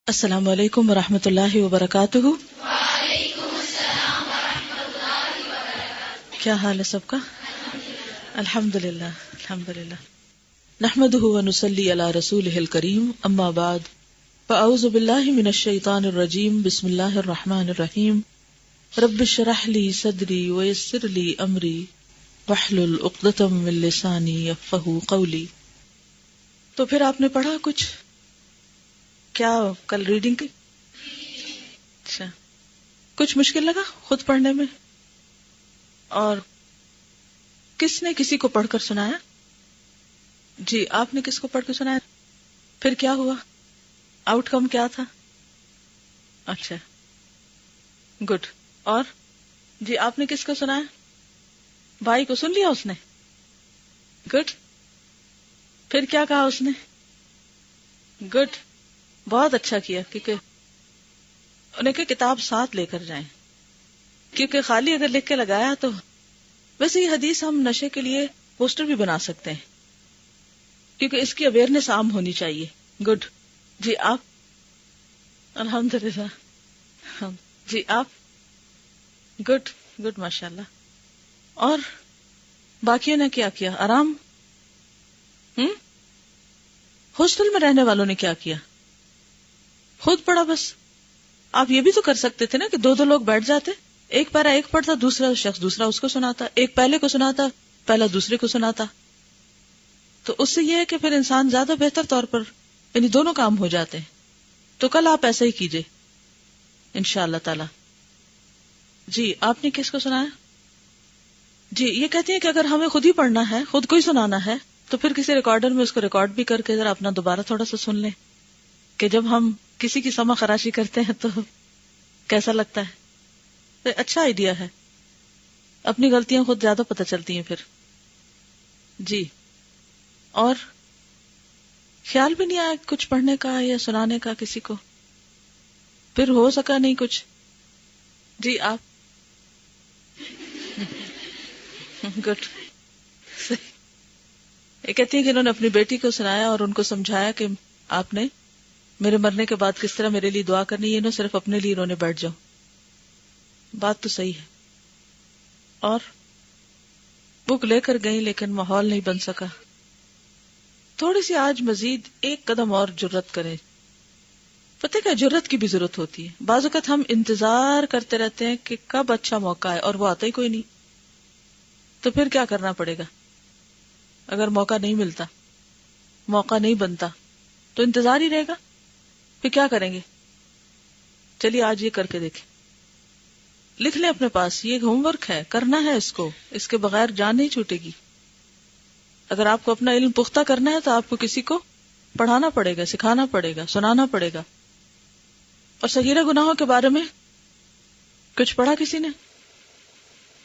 السلام علیکم ورحمۃ اللہ وبرکاتہ۔ کیا حال ہے سب کا؟ الحمد للہ الحمد للہ نحمده ونصلی علی رسولہ الکریم، اما بعد فاعوذ باللہ من الشیطان الرجیم، بسم اللہ الرحمن الرحیم۔ رب اشرح لی صدری ویسر لی امری واحلل عقدۃ من لسانی یفقہوا قولی۔ تو پھر آپ نے پڑھا کچھ؟ کیا کل ریڈنگ کی؟ اچھا، کچھ مشکل لگا خود پڑھنے میں؟ اور کس نے کسی کو پڑھ کر سنایا؟ جی، آپ نے کس کو پڑھ کر سنایا؟ پھر کیا ہوا؟ آؤٹ کم کیا تھا؟ اچھا گڈ۔ اور جی، آپ نے کس کو سنایا؟ بھائی کو سن لیا اس نے؟ گڈ۔ پھر کیا کہا اس نے؟ گڈ، بہت اچھا کیا، کیونکہ انہیں کہ کتاب ساتھ لے کر جائیں، کیونکہ خالی اگر لکھ کے لگایا تو ویسے یہ حدیث ہم نشے کے لیے پوسٹر بھی بنا سکتے ہیں، کیونکہ اس کی اویئرنیس عام ہونی چاہیے۔ گڈ۔ جی آپ؟ الحمدللہ۔ جی آپ؟ گڈ گڈ، ماشاء اللہ۔ اور باقیوں نے کیا کیا؟ آرام؟ ہاسٹل میں رہنے والوں نے کیا کیا؟ خود پڑھا بس؟ آپ یہ بھی تو کر سکتے تھے نا کہ دو لوگ بیٹھ جاتے، ایک پیرا ایک پڑھتا، دوسرا شخص دوسرا اس کو سناتا، ایک پہلے کو سناتا، پہلا دوسرے کو سناتا، تو اس سے یہ ہے کہ پھر انسان زیادہ بہتر طور پر یعنی دونوں کام ہو جاتے ہیں۔ تو کل آپ ایسا ہی کیجئے انشاءاللہ تعالی۔ جی، آپ نے کس کو سنایا؟ جی، یہ کہتے ہیں کہ اگر ہمیں خود ہی پڑھنا ہے، خود کو ہی سنانا ہے، تو پھر کسی ریکارڈر میں اس کو ریکارڈ بھی کر کے ذرا اپنا دوبارہ تھوڑا سا سن لیں، کہ جب ہم کسی کی سمع خراشی کرتے ہیں تو کیسا لگتا ہے۔ تو اچھا آئیڈیا ہے، اپنی غلطیاں خود زیادہ پتہ چلتی ہیں پھر۔ جی، اور خیال بھی نہیں آیا کچھ پڑھنے کا یا سنانے کا کسی کو؟ پھر ہو سکا نہیں کچھ؟ جی آپ؟ گڈ۔ یہ کہتی ہے کہ انہوں نے اپنی بیٹی کو سنایا اور ان کو سمجھایا کہ آپ نے میرے مرنے کے بعد کس طرح میرے لیے دعا کرنی ہے، نہ صرف اپنے لیے رونے بیٹھ جاؤ۔ بات تو صحیح ہے۔ اور بک لے کر گئی لیکن ماحول نہیں بن سکا۔ تھوڑی سی آج مزید ایک قدم اور جرت کریں۔ پتہ کیا، جرت کی بھی ضرورت ہوتی ہے۔ بعض اوقات ہم انتظار کرتے رہتے ہیں کہ کب اچھا موقع ہے، اور وہ آتا ہی کوئی نہیں۔ تو پھر کیا کرنا پڑے گا؟ اگر موقع نہیں ملتا، موقع نہیں بنتا، تو انتظار ہی رہے گا۔ پھر کیا کریں گے؟ چلیے آج یہ کر کے دیکھیں، لکھ لیں اپنے پاس، یہ ہوم ورک ہے، کرنا ہے اس کو، اس کے بغیر جان نہیں چھوٹے گی۔ اگر آپ کو اپنا علم پختہ کرنا ہے تو آپ کو کسی کو پڑھانا پڑے گا، سکھانا پڑے گا، سنانا پڑے گا۔ اور صغیرہ گناہوں کے بارے میں کچھ پڑھا کسی نے؟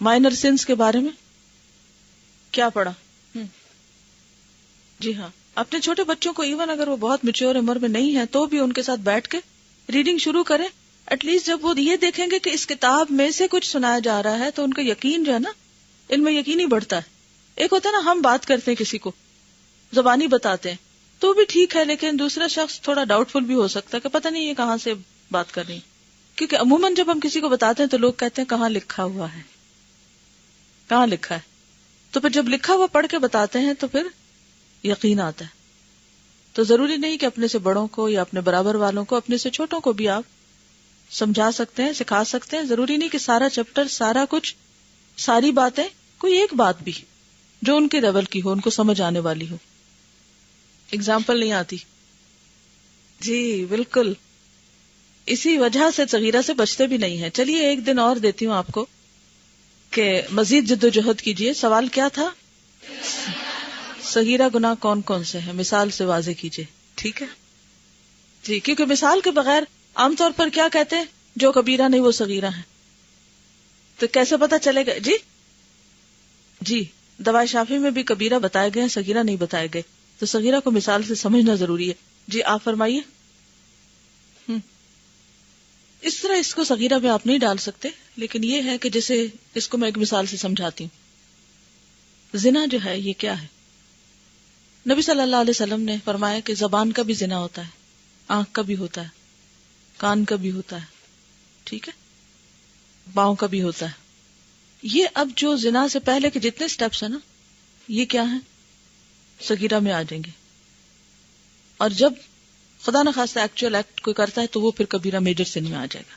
مائنر سنس کے بارے میں کیا پڑھا؟ جی ہاں، اپنے چھوٹے بچوں کو ایون اگر وہ بہت میچور عمر میں نہیں ہے تو بھی ان کے ساتھ بیٹھ کے ریڈنگ شروع کریں۔ ایٹ لیسٹ جب وہ یہ دیکھیں گے کہ اس کتاب میں سے کچھ سنایا جا رہا ہے تو ان کا یقین جو ہے نا، ان میں یقین ہی بڑھتا ہے۔ ایک ہوتا ہے نا، ہم بات کرتے ہیں کسی کو، زبانی بتاتے ہیں تو بھی ٹھیک ہے، لیکن دوسرا شخص تھوڑا ڈاؤٹ فل بھی ہو سکتا ہے کہ پتہ نہیں یہ کہاں سے بات کر رہی ہے، کیونکہ عموماً جب ہم کسی کو بتاتے ہیں تو لوگ کہتے ہیں کہاں لکھا ہوا ہے، کہاں لکھا ہے۔ تو پھر جب لکھا ہوا پڑھ کے بتاتے ہیں تو پھر یقین آتا ہے۔ تو ضروری نہیں کہ اپنے سے بڑوں کو یا اپنے برابر والوں کو، اپنے سے چھوٹوں کو بھی آپ سمجھا سکتے ہیں، سکھا سکتے ہیں۔ ضروری نہیں کہ سارا چیپٹر، سارا کچھ، ساری باتیں، کوئی ایک بات بھی جو ان کے لیول کی ہو، ان کو سمجھ آنے والی ہو۔ اگزامپل نہیں آتی؟ جی بالکل، اسی وجہ سے صغیرہ سے بچتے بھی نہیں ہیں۔ چلیے ایک دن اور دیتی ہوں آپ کو کہ مزید جد و جہد کیجیے۔ سوال کیا تھا؟ صغیرہ گناہ کون کون سے ہیں، مثال سے واضح کیجیے، ٹھیک ہے؟ جی، کیونکہ مثال کے بغیر عام طور پر کیا کہتے ہیں، جو کبیرہ نہیں وہ صغیرہ ہیں، تو کیسے پتا چلے گا؟ جی جی، دوائے شافی میں بھی کبیرہ بتائے گئے ہیں، صغیرہ نہیں بتائے گئے، تو صغیرہ کو مثال سے سمجھنا ضروری ہے۔ جی آپ فرمائیے۔ اس طرح اس کو صغیرہ میں آپ نہیں ڈال سکتے، لیکن یہ ہے کہ جیسے اس کو میں ایک مثال سے سمجھاتی ہوں۔ زنا جو ہے یہ کیا ہے؟ نبی صلی اللہ علیہ وسلم نے فرمایا کہ زبان کا بھی زنا ہوتا ہے، آنکھ کا بھی ہوتا ہے، کان کا بھی ہوتا ہے، ٹھیک ہے، پاؤں کا بھی ہوتا ہے. یہ اب جو زنا سے پہلے کے جتنے سٹیپس ہیں نا، یہ کیا ہیں؟ صغیرہ میں آ جائیں گے. اور جب خدا نہ خاصہ ایکچوئل ایکٹ کوئی کرتا ہے تو وہ پھر کبیرہ میجر سن میں آ جائے گا.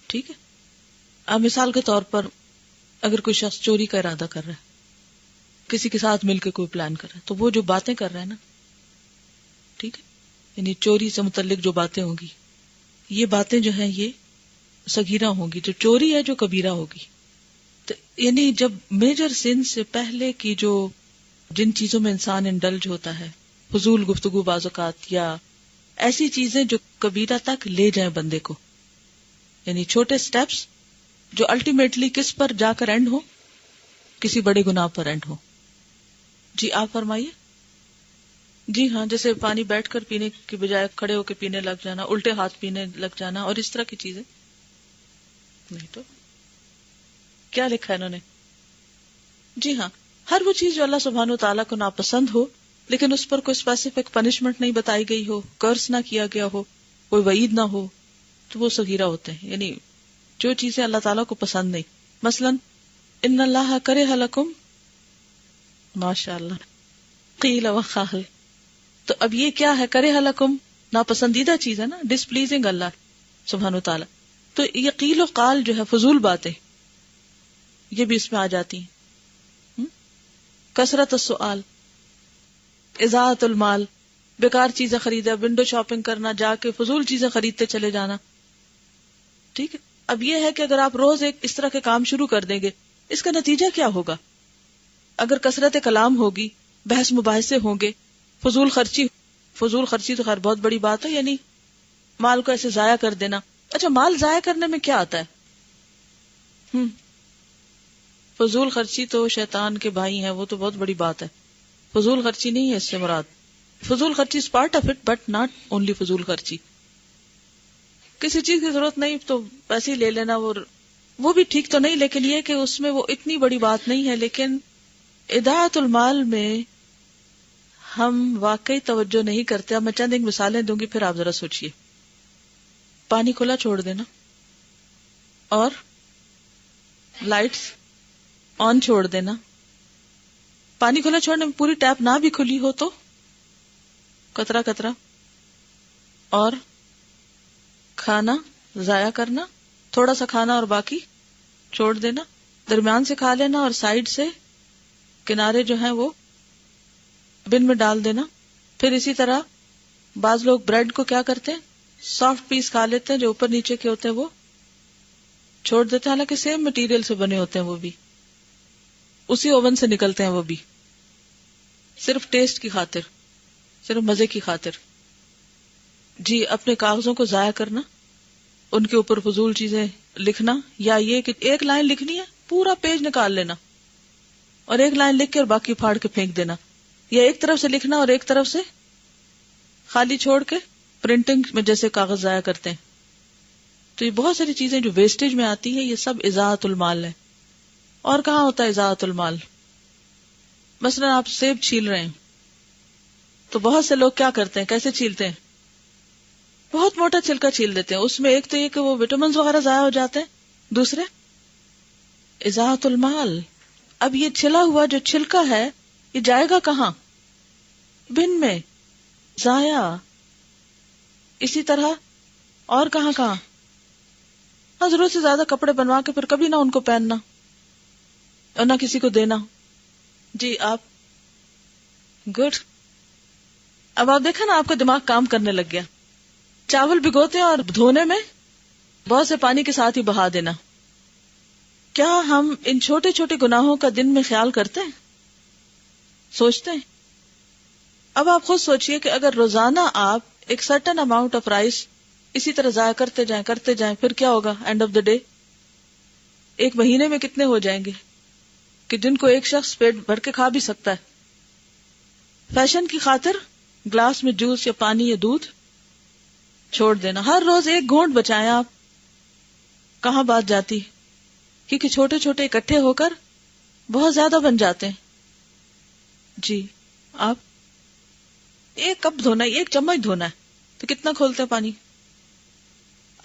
ٹھیک ہے. اب مثال کے طور پر اگر کوئی شخص چوری کا ارادہ کر رہا ہے، کسی کے ساتھ مل کے کوئی پلان کر رہا ہے، تو وہ جو باتیں کر رہا ہے نا، ٹھیک ہے، یعنی چوری سے متعلق جو باتیں ہوں گی، یہ باتیں جو ہیں یہ صغیرہ ہوں گی. جو چوری ہے جو کبیرہ ہوگی. تو یعنی جب میجر سن سے پہلے کی جو جن چیزوں میں انسان انڈلج ہوتا ہے، فضول گفتگو بعض اوقات، یا ایسی چیزیں جو کبیرہ تک لے جائیں بندے کو، یعنی چھوٹے سٹیپس جو الٹیمیٹلی کس پر جا کر اینڈ ہو؟ کسی بڑے گناہ پر اینڈ ہو. جی آپ فرمائیے. جی ہاں، جیسے پانی بیٹھ کر پینے کی بجائے کھڑے ہو کے پینے لگ جانا، الٹے ہاتھ پینے لگ جانا، اور اس طرح کی چیزیں. نہیں تو کیا لکھا ہے انہوں نے؟ جی ہاں، ہر وہ چیز جو اللہ سبحانہ و تعالیٰ کو ناپسند ہو لیکن اس پر کوئی اسپیسیفک پنشمنٹ نہیں بتائی گئی ہو، کرس نہ کیا گیا ہو، کوئی وعید نہ ہو، تو وہ صغیرہ ہوتے ہیں. یعنی جو چیزیں اللہ تعالیٰ کو پسند نہیں. مثلا ان اللہ کرہ لکم، ماشاء اللہ، قیل وقال. تو اب یہ کیا ہے؟ کرہ لکم ناپسندیدہ چیز ہے نا، ڈس پلیزنگ اللہ سبحانہ و تعالیٰ. تو یہ قیل و قال جو ہے فضول باتیں، یہ بھی اس میں آ جاتی ہیں. کثرت السؤال، اضاعت المال، بیکار چیزیں خریدا، ونڈو شاپنگ کرنا، جا کے فضول چیزیں خریدتے چلے جانا. ٹھیک ہے. اب یہ ہے کہ اگر آپ روز ایک اس طرح کے کام شروع کر دیں گے، اس کا نتیجہ کیا ہوگا؟ اگر کثرت کلام ہوگی، بحث مباحثے ہوں گے، فضول خرچی تو خیر بہت بڑی بات ہے، یعنی مال کو ایسے ضائع کر دینا. اچھا، مال ضائع کرنے میں کیا آتا ہے؟ فضول خرچی تو شیطان کے بھائی ہیں، وہ تو بہت بڑی بات ہے. فضول خرچی نہیں ہے اس سے مراد. فضول خرچی is part of it, but not only فضول خرچی. کسی چیز کی ضرورت نہیں تو پیسے ہی لے لینا، وہ بھی ٹھیک تو نہیں، لیکن یہ کہ اس میں وہ اتنی بڑی بات نہیں ہے. لیکن اضاعت المال میں ہم واقعی توجہ نہیں کرتے. اب میں چند ایک مثالیں دوں گی، پھر آپ ذرا سوچئے. پانی کھلا چھوڑ دینا اور لائٹس آن چھوڑ دینا. پانی کھلا چھوڑنے میں پوری ٹیپ نہ بھی کھلی ہو تو قطرہ قطرہ. اور کھانا ضائع کرنا، تھوڑا سا کھانا اور باقی چھوڑ دینا. درمیان سے کھا لینا اور سائڈ سے کنارے جو ہیں وہ بن میں ڈال دینا. پھر اسی طرح بعض لوگ بریڈ کو کیا کرتے ہیں، سافٹ پیس کھا لیتے ہیں، جو اوپر نیچے کے ہوتے ہیں وہ چھوڑ دیتے ہیں، حالانکہ سیم مٹیریل سے بنے ہوتے ہیں، وہ بھی اسی اوون سے نکلتے ہیں، وہ بھی صرف ٹیسٹ کی خاطر، صرف مزے کی خاطر. جی اپنے کاغذوں کو ضائع کرنا، ان کے اوپر فضول چیزیں لکھنا، یا یہ کہ ایک لائن لکھنی ہے پورا پیج نکال لینا اور ایک لائن لکھ کے اور باقی پھاڑ کے پھینک دینا، یا ایک طرف سے لکھنا اور ایک طرف سے خالی چھوڑ کے پرنٹنگ میں جیسے کاغذ ضائع کرتے ہیں. تو یہ بہت ساری چیزیں جو ویسٹیج میں آتی ہے، یہ سب اضاعت المال ہے. اور کہاں ہوتا ہے اضاعت المال؟ مثلا آپ سیب چھیل رہے ہیں تو بہت سے لوگ کیا کرتے ہیں، کیسے چھیلتے ہیں؟ بہت موٹا چھلکا چھیل دیتے ہیں. اس میں ایک تو یہ کہ وہ وٹامنز وغیرہ ضائع ہو جاتے ہیں، دوسرے اضاعت المال. اب یہ چھلا ہوا جو چھلکا ہے یہ جائے گا کہاں؟ بن میں، ضائع. اسی طرح اور کہاں ضرورت سے زیادہ کپڑے بنوا کے پھر کبھی نہ ان کو پہننا اور نہ کسی کو دینا. جی آپ گڈ. اب آپ دیکھیں نا، آپ کا دماغ کام کرنے لگ گیا. چاول بھگوتے ہیں اور دھونے میں بہت سے پانی کے ساتھ ہی بہا دینا. کیا ہم ان چھوٹے چھوٹے گناہوں کا دن میں خیال کرتے ہیں، سوچتے ہیں؟ اب آپ خود سوچئے کہ اگر روزانہ آپ ایک سرٹن اماؤنٹ آف رائس اسی طرح ضائع کرتے جائیں پھر کیا ہوگا اینڈ آف دا ڈے؟ ایک مہینے میں کتنے ہو جائیں گے کہ جن کو ایک شخص پیٹ بھر کے کھا بھی سکتا ہے. فیشن کی خاطر گلاس میں جوس یا پانی یا دودھ چھوڑ دینا. ہر روز ایک گھونٹ بچائیں آپ، کہاں بات جاتی؟ کیونکہ چھوٹے چھوٹے اکٹھے ہو کر بہت زیادہ بن جاتے ہیں. جی آپ ایک کپ دھونا ہے، ایک چمچ دھونا ہے تو کتنا کھولتے ہیں پانی؟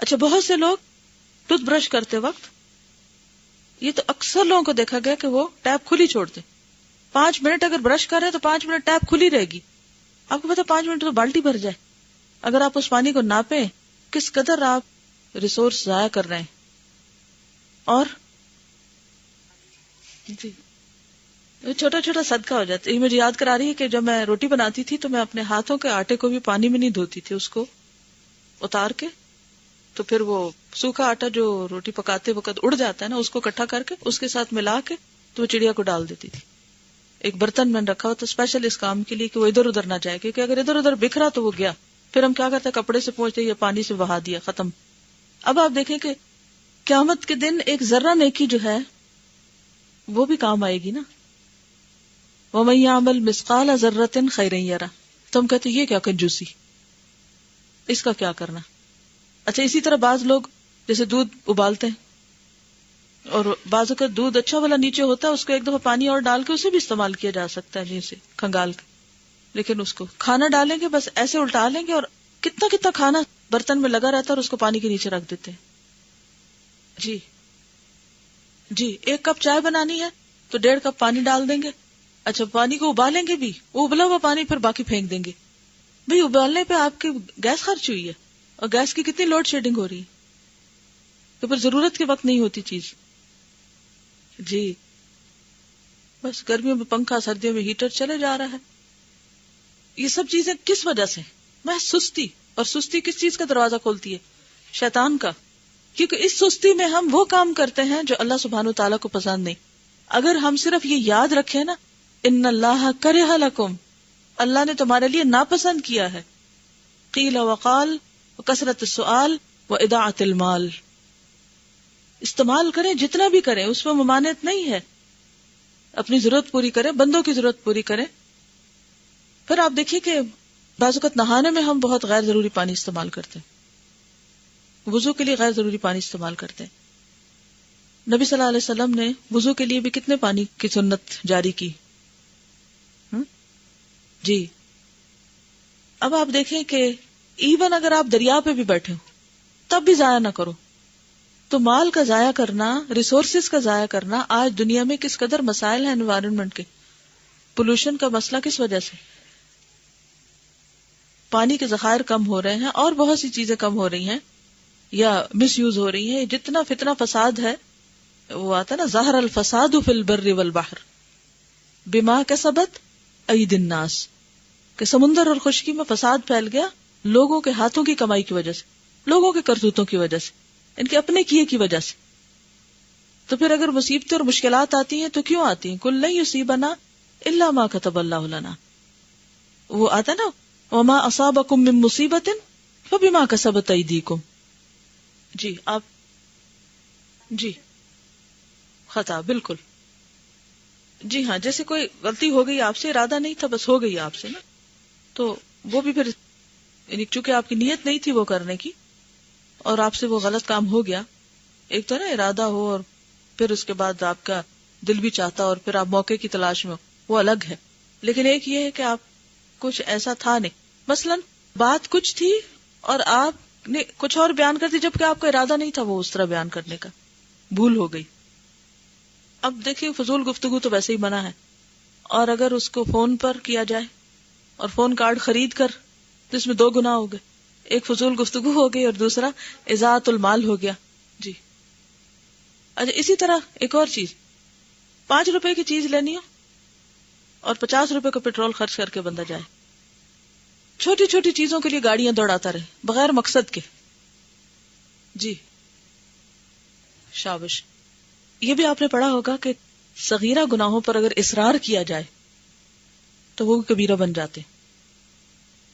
اچھا بہت سے لوگ ٹوتھ برش کرتے وقت، یہ تو اکثر لوگوں کو دیکھا گیا کہ وہ ٹیپ کھلی چھوڑتے. 5 منٹ اگر برش کر رہے ہیں تو 5 منٹ ٹیپ کھلی رہے گی. آپ کو پتا 5 منٹ تو بالٹی بھر جائے. اگر آپ اس پانی کو ناپیں کس قدر آپ ریسورس ضائع کر رہے ہیں. اور جی چھوٹا چھوٹا صدقہ ہو جاتا ہے. یہ مجھے یاد کرا رہی ہے کہ جب میں روٹی بناتی تھی تو میں اپنے ہاتھوں کے آٹے کو بھی پانی میں نہیں دھوتی تھی، اس کو اتار کے، تو پھر وہ سوکھا آٹا جو روٹی پکاتے وقت اڑ جاتا ہے نا، اس کو اکٹھا کر کے اس کے ساتھ ملا کے تو وہ چڑیا کو ڈال دیتی تھی. ایک برتن میں رکھا ہوا تو اسپیشل اس کام کے لیے کہ وہ ادھر ادھر نہ جائے، کیونکہ اگر ادھر ادھر بکھرا تو وہ گیا. پھر ہم کیا کرتے ہیں، کپڑے سے پہنچتے یا پانی سے بہا دیا، ختم. اب آپ دیکھیں کہ قیامت کے دن ایک ذرہ نیکی جو ہے وہ بھی کام آئے گی نا. وَمَن يَعْمَلْ مِثْقَالَ ذَرَّةٍ خَيْرًا يَرَهُ. تو ہم کہتے ہیں یہ کیا کنجوسی، اس کا کیا کرنا. اچھا اسی طرح بعض لوگ جیسے دودھ ابالتے ہیں اور بعض اوقات دودھ اچھا والا نیچے ہوتا ہے، اس کو ایک دفعہ پانی اور ڈال کے اسے بھی استعمال کیا جا سکتا ہے نیچے کھنگال کے. لیکن اس کو کھانا ڈالیں گے بس ایسے الٹا لیں گے اور کتنا کتنا کھانا برتن میں لگا رہتا ہے اور اس کو پانی کے نیچے رکھ دیتے ہیں. جی 1 کپ چائے بنانی ہے تو 1.5 کپ پانی ڈال دیں گے. اچھا پانی کو ابالیں گے بھی، وہ ابلا ہوا پانی پھر باقی پھینک دیں گے. بھئی ابالنے پہ آپ کی گیس خرچ ہوئی ہے اور گیس کی کتنی لوڈ شیڈنگ ہو رہی ہے، تو پھر ضرورت کے وقت نہیں ہوتی چیز. جی بس گرمیوں میں پنکھا، سردیوں میں ہیٹر چلے جا رہا ہے. یہ سب چیزیں کس وجہ سے؟ محض سستی. اور سستی کس چیز کا دروازہ کھولتی ہے؟ شیطان کا. کیونکہ اس سستی میں ہم وہ کام کرتے ہیں جو اللہ سبحانہ و تعالیٰ کو پسند نہیں. اگر ہم صرف یہ یاد رکھیں نا، ان اللہ کرہ لکم، اللہ نے تمہارے لیے ناپسند کیا ہے. قیل وقال وکثرت السؤال واضاعت المال. استعمال کریں جتنا بھی کریں، اس میں ممانعت نہیں ہے. اپنی ضرورت پوری کریں، بندوں کی ضرورت پوری کریں. پھر آپ دیکھیے کہ بعض اوقات نہانے میں ہم بہت غیر ضروری پانی استعمال کرتے ہیں، وضو کے لیے غیر ضروری پانی استعمال کرتے ہیں. نبی صلی اللہ علیہ وسلم نے وضو کے لیے بھی کتنے پانی کی سنت جاری کی. جی اب آپ دیکھیں کہ ایون اگر آپ دریا پہ بھی بیٹھے ہو تب بھی ضائع نہ کرو. تو مال کا ضائع کرنا، ریسورسز کا ضائع کرنا، آج دنیا میں کس قدر مسائل ہیں انوائرمنٹ کے. پولوشن کا مسئلہ کس وجہ سے؟ پانی کے ذخائر کم ہو رہے ہیں اور بہت سی چیزیں کم ہو رہی ہیں یا مس یوز ہو رہی ہیں. جتنا فتنہ فساد ہے، وہ آتا نا ظاہر الفساد فی البر والبحر بما کسبت ایدی الناس، کہ سمندر اور خشکی میں فساد پھیل گیا لوگوں کے ہاتھوں کی کمائی کی وجہ سے، لوگوں کے کرتوتوں کی وجہ سے، ان کے اپنے کیے کی وجہ سے. تو پھر اگر مصیبتیں اور مشکلات آتی ہیں تو کیوں آتی ہیں؟ قل لن یصیبنا الا ما کتب اللہ لنا. وہ آتا نا وما اصابکم من مصیبت فبما کسبت ایدیکم. جی آپ جی خطا بالکل. جی ہاں، جیسے کوئی غلطی ہو گئی آپ سے، ارادہ نہیں تھا بس ہو گئی آپ سے نا، تو وہ بھی پھر یعنی چونکہ آپ کی نیت نہیں تھی وہ کرنے کی اور آپ سے وہ غلط کام ہو گیا. ایک تو نا ارادہ ہو اور پھر اس کے بعد آپ کا دل بھی چاہتا اور پھر آپ موقع کی تلاش میں ہو، وہ الگ ہے. لیکن ایک یہ ہے کہ آپ کچھ ایسا تھا نہیں، مثلا بات کچھ تھی اور آپ نے کچھ اور بیان کر دی جبکہ آپ کا ارادہ نہیں تھا وہ اس طرح بیان کرنے کا، بھول ہو گئی. اب دیکھیں فضول گفتگو تو ویسے ہی منع ہے، اور اگر اس کو فون پر کیا جائے اور فون کارڈ خرید کر تو اس میں 2 گناہ ہو گئے. ایک فضول گفتگو ہو گئی اور دوسرا اضاعت المال ہو گیا. جی اچھا اسی طرح ایک اور چیز، 5 روپے کی چیز لینی ہو اور 50 روپے کا پیٹرول خرچ کر کے بندہ جائے. چھوٹی چھوٹی چیزوں کے لیے گاڑیاں دوڑاتا رہے بغیر مقصد کے. جی شابش. یہ بھی آپ نے پڑھا ہوگا کہ صغیرہ گناہوں پر اگر اصرار کیا جائے تو وہ کبیرہ بن جاتے.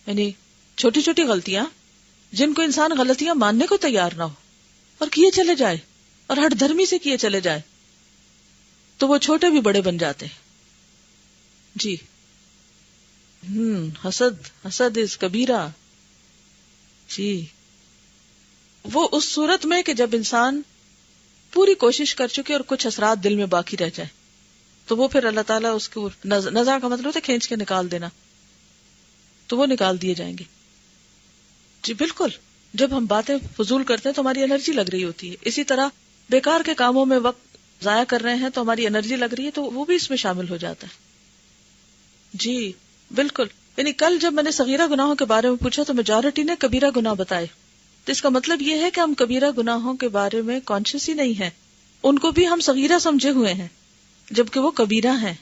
یعنی چھوٹی چھوٹی غلطیاں جن کو انسان غلطیاں ماننے کو تیار نہ ہو اور کیے چلے جائے اور ہٹ دھرمی سے کیے چلے جائے تو وہ چھوٹے بھی بڑے بن جاتے. جی حسد از کبیرہ. جی وہ اس صورت میں کہ جب انسان پوری کوشش کر چکے اور کچھ اثرات دل میں باقی رہ جائے تو وہ پھر اللہ تعالیٰ اس کو نزع کا مطلب ہوتا ہے کھینچ کے نکال دینا، تو وہ نکال دیے جائیں گے. جی بالکل جب ہم باتیں فضول کرتے ہیں تو ہماری انرجی لگ رہی ہوتی ہے. اسی طرح بیکار کے کاموں میں وقت ضائع کر رہے ہیں تو ہماری انرجی لگ رہی ہے، تو وہ بھی اس میں شامل ہو جاتا ہے. جی بالکل. یعنی کل جب میں نے صغیرہ گناہوں کے بارے میں پوچھا تو میجورٹی نے کبیرہ گناہ بتائے. تو اس کا مطلب یہ ہے کہ ہم کبیرہ گناہوں کے بارے میں کانشیس ہی نہیں ہیں، ان کو بھی ہم صغیرہ سمجھے ہوئے ہیں جبکہ وہ کبیرہ ہیں.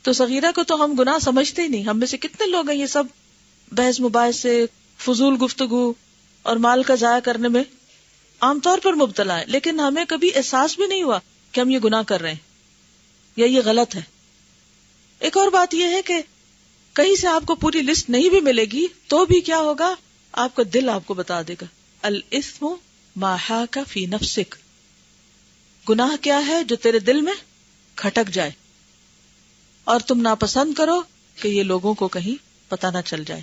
تو صغیرہ کو تو ہم گناہ سمجھتے ہی نہیں. ہم میں سے کتنے لوگ ہیں یہ سب بحث مباحث سے، فضول گفتگو اور مال کا ضائع کرنے میں عام طور پر مبتلا ہے، لیکن ہمیں کبھی احساس بھی نہیں ہوا کہ ہم یہ گناہ کر رہے ہیں یا یہ غلط ہے. ایک اور بات یہ ہے کہ کہیں سے آپ کو پوری لسٹ نہیں بھی ملے گی تو بھی کیا ہوگا، آپ کا دل آپ کو بتا دے گا. الاثم ما حاک فی نفسک، گناہ کیا ہے جو تیرے دل میں کھٹک جائے اور تم ناپسند کرو کہ یہ لوگوں کو کہیں پتہ نہ چل جائے.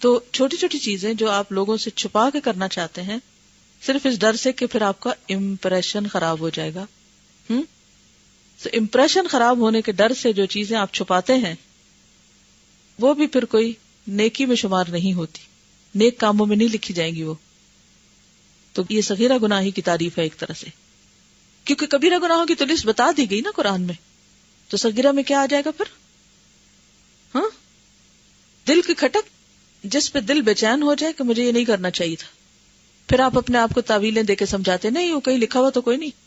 تو چھوٹی چھوٹی چیزیں جو آپ لوگوں سے چھپا کے کرنا چاہتے ہیں صرف اس ڈر سے کہ پھر آپ کا امپریشن خراب ہو جائے گا. تو امپریشن خراب ہونے کے ڈر سے جو چیزیں آپ چھپاتے ہیں وہ بھی پھر کوئی نیکی میں شمار نہیں ہوتی، نیک کاموں میں نہیں لکھی جائیں گی وہ. تو یہ صغیرہ گناہ کی تعریف ہے ایک طرح سے، کیونکہ کبیرہ گناہوں کی تو لسٹ بتا دی گئی نا قرآن میں. تو صغیرہ میں کیا آ جائے گا پھر؟ دل کی کھٹک، جس پہ دل بے چین ہو جائے کہ مجھے یہ نہیں کرنا چاہیے تھا. پھر آپ اپنے آپ کو تعویلیں دے کے سمجھاتے نہیں، وہ کہیں لکھا ہوا تو کوئی نہیں،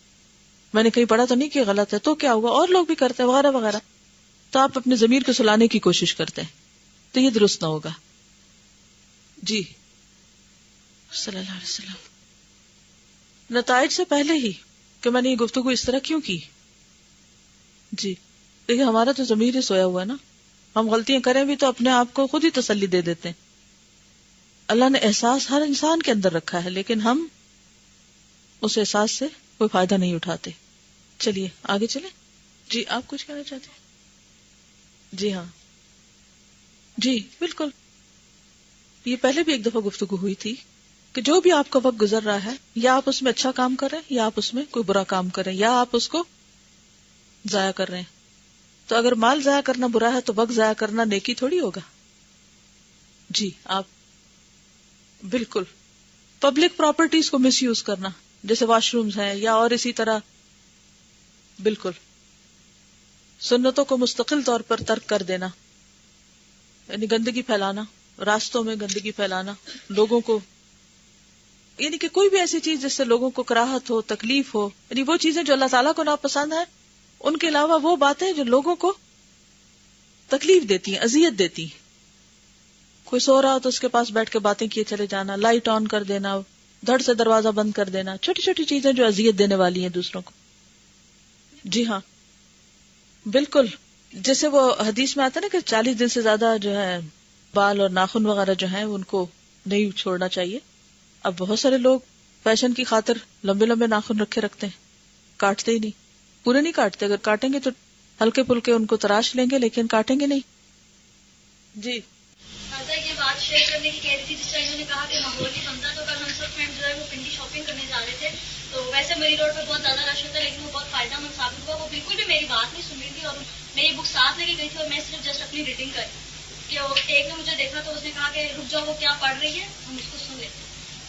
میں نے کہیں پڑھا تو نہیں کہ غلط ہے، تو کیا ہوا، اور لوگ بھی کرتے ہیں وغیرہ وغیرہ. تو آپ اپنے ضمیر کو سلانے کی کوشش کرتے ہیں، تو یہ درست نہ ہوگا. جی صلی اللہ علیہ وسلم. نتائج سے پہلے ہی کہ میں نے یہ گفتگو اس طرح کیوں کی. جی دیکھیں ہمارا تو ضمیر ہی سویا ہوا ہے نا، ہم غلطیاں کریں بھی تو اپنے آپ کو خود ہی تسلی دے دیتے ہیں. اللہ نے احساس ہر انسان کے اندر رکھا ہے لیکن ہم اس احساس سے کوئی فائدہ نہیں اٹھاتے. چلیے آگے چلیں. جی آپ کچھ کہنا چاہتے ہیں؟ جی ہاں جی بالکل. یہ پہلے بھی ایک دفعہ گفتگو ہوئی تھی کہ جو بھی آپ کا وقت گزر رہا ہے، یا آپ اس میں اچھا کام کر رہے ہیں یا آپ اس میں کوئی برا کام کر رہے ہیں، یا آپ اس کو ضائع کر رہے ہیں. تو اگر مال ضائع کرنا برا ہے تو وقت ضائع کرنا نیکی تھوڑی ہوگا. جی آپ بالکل. پبلک پراپرٹیز کو مس یوز کرنا جیسے واش رومز ہیں یا اور اسی طرح، بالکل سنتوں کو مستقل طور پر ترک کر دینا، یعنی گندگی پھیلانا، راستوں میں گندگی پھیلانا، لوگوں کو، یعنی کہ کوئی بھی ایسی چیز جس سے لوگوں کو کراہت ہو، تکلیف ہو، یعنی وہ چیزیں جو اللہ تعالیٰ کو ناپسند ہیں، ان کے علاوہ وہ باتیں جو لوگوں کو تکلیف دیتی ہیں، اذیت دیتی ہیں. کوئی سو رہا ہو تو اس کے پاس بیٹھ کے باتیں کیے چلے جانا، لائٹ آن کر دینا، دھڑ سے دروازہ بند کر دینا، چھوٹی چھوٹی چیزیں جو اذیت دینے والی ہیں دوسروں کو. جی ہاں بالکل. جیسے وہ حدیث میں آتا ہے نا کہ 40 دن سے زیادہ جو ہے بال اور ناخن وغیرہ جو ہیں ان کو نہیں چھوڑنا چاہیے. اب بہت سارے لوگ فیشن کی خاطر لمبے لمبے ناخن رکھے رکھتے ہیں، کاٹتے ہی نہیں، پورے نہیں کاٹتے. اگر کاٹیں گے تو ہلکے پھلکے ان کو تراش لیں گے لیکن کاٹیں گے نہیں. جی یہ بات شیئر کرنے کی کہہ رہی تھی جس طرح انہوں نے کہا کہ ماحول نہیں بنتا. تو کل ہم سب فرینڈ جو ہے وہ پنڈی شاپنگ کرنے جا رہے تھے، تو ویسے میری روڈ پہ بہت زیادہ رش ہوتا ہے لیکن وہ بہت فائدہ مند ثابت ہوا. وہ بالکل بھی میری بات نہیں سن رہی تھی اور میں یہ بک ساتھ لے کے گئی تھی اور میں صرف جسٹ اپنی ریڈنگ کر کہ ایک نے مجھے دیکھا تو اس نے کہا کہ رک جاؤ وہ کیا پڑھ رہی ہے، ہم اس کو سن لیتے.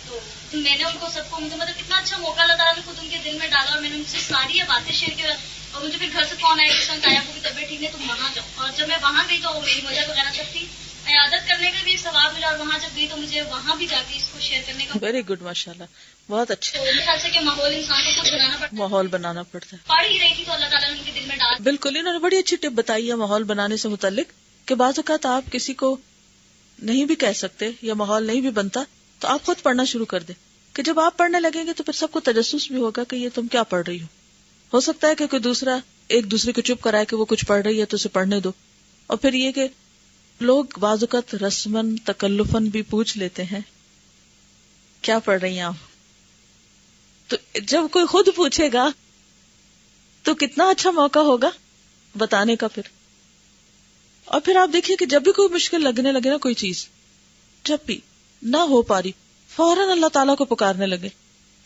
تو میں نے ان کو سب کو مطلب اتنا اچھا موقع اللہ تعالیٰ نے خود ان کے دل میں ڈالا اور میں نے ان سے ساری باتیں شیئر کی. اور مجھے پھر گھر سے فون آیا کہ سنت آیا کو بھی طبیعت ٹھیک نہیں تم وہاں جاؤ. اور جب میں وہاں گئی تو میری مدد وغیرہ سب تھی، عیادت کرنے کا بھی ایک ثواب ملا اور وہاں جب گئی تو مجھے وہاں بھی جا کے اس کو شیئر کرنے کا. ویری گڈ، ماشاء اللہ، بہت اچھا. تو میرے خیال سے کہ ماحول انسان کو خود بنانا پڑتا ہے، ماحول بنانا پڑتا ہے. پڑھ ہی رہی تھی تو اللہ تعالیٰ نے ان کے دل میں ڈال. بالکل انہوں نے بڑی اچھی ٹپ بتائی ہے ماحول بنانے سے متعلق کہ بعض اوقات آپ کسی کو نہیں بھی کہہ سکتے یا ماحول نہیں بھی بنتا تو آپ خود پڑھنا شروع کر دیں کہ جب آپ پڑھنے لگیں گے تو پھر سب کو تجسس بھی ہوگا کہ یہ تم کیا پڑھ رہی ہو سکتا ہے کہ کوئی دوسرا ایک دوسرے کو چپ کرائے کہ وہ کچھ پڑھ رہی ہے تو اسے پڑھنے دو. اور پھر یہ کہ لوگ بعض اوقات رسمن تکلفن بھی پوچھ لیتے ہیں کیا پڑھ رہی ہیں آپ، تو جب کوئی خود پوچھے گا تو کتنا اچھا موقع ہوگا بتانے کا. اور پھر آپ دیکھیے کہ جب بھی کوئی مشکل لگنے لگے نا کوئی چیز، جب بھی نہ ہو پا رہی فوراً اللہ تعالیٰ کو پکارنے لگے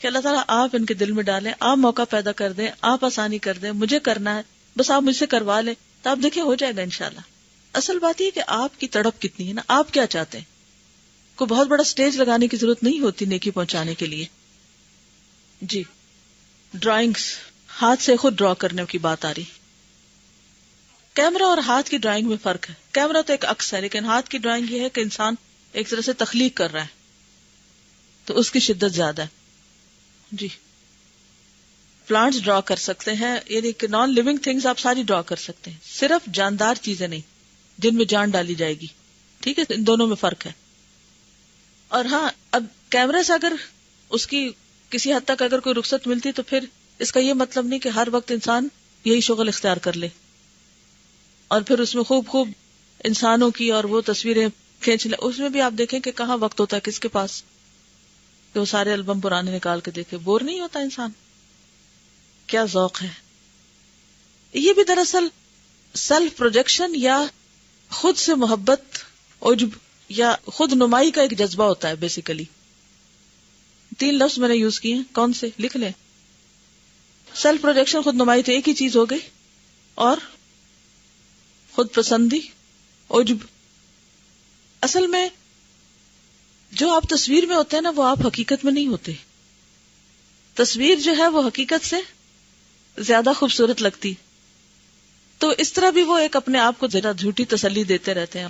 کہ اللہ تعالیٰ آپ ان کے دل میں ڈالیں، آپ موقع پیدا کر دیں، آپ آسانی کر دیں، مجھے کرنا ہے بس آپ مجھ سے کروا لیں. تو آپ دیکھیں ہو جائے گا انشاءاللہ. اصل بات یہ کہ آپ کی تڑپ کتنی ہے نا، آپ کیا چاہتے ہیں. کوئی بہت بڑا سٹیج لگانے کی ضرورت نہیں ہوتی نیکی پہنچانے کے لیے. جی ڈرائنگس، ہاتھ سے خود ڈرا کرنے کی بات آ رہی. کیمرہ اور ہاتھ کی ڈرائنگ میں فرق ہے. کیمرہ تو ایک عکس ہے، لیکن ہاتھ کی ڈرائنگ یہ ہے کہ انسان ایک طرح سے تخلیق کر رہا ہے، تو اس کی شدت زیادہ ہے. جی پلانٹس ڈرا کر سکتے ہیں، یعنی کہ نان لیونگ تھنگز آپ ساری ڈرا کر سکتے ہیں، صرف جاندار چیزیں نہیں جن میں جان ڈالی جائے گی. ٹھیک ہے، ان دونوں میں فرق ہے. اور ہاں اب کیمرے سے اگر اس کی کسی حد تک اگر کوئی رخصت ملتی تو پھر اس کا یہ مطلب نہیں کہ ہر وقت انسان یہی شغل اختیار کر لے اور پھر اس میں خوب انسانوں کی اور وہ تصویریں کھینچ لے. اس میں بھی آپ دیکھیں کہ کہاں وقت ہوتا ہے کس کے پاس کہ وہ سارے البم پرانے نکال کے دیکھے. بور نہیں ہوتا انسان؟ کیا ذوق ہے. یہ بھی دراصل سیلف پروجیکشن یا خود سے محبت، عجب یا خود نمائی کا ایک جذبہ ہوتا ہے. بیسیکلی 3 لفظ میں نے یوز کیے ہیں، کون سے لکھ لیں. سیلف پروجیکشن خود نمائی تو ایک ہی چیز ہو گئی، اور خود پسندی، عجب. اصل میں جو آپ تصویر میں ہوتے ہیں نا وہ آپ حقیقت میں نہیں ہوتے. تصویر جو ہے وہ حقیقت سے زیادہ خوبصورت لگتی. تو اس طرح بھی وہ ایک اپنے آپ کو ذرا جھوٹی تسلی دیتے رہتے ہیں.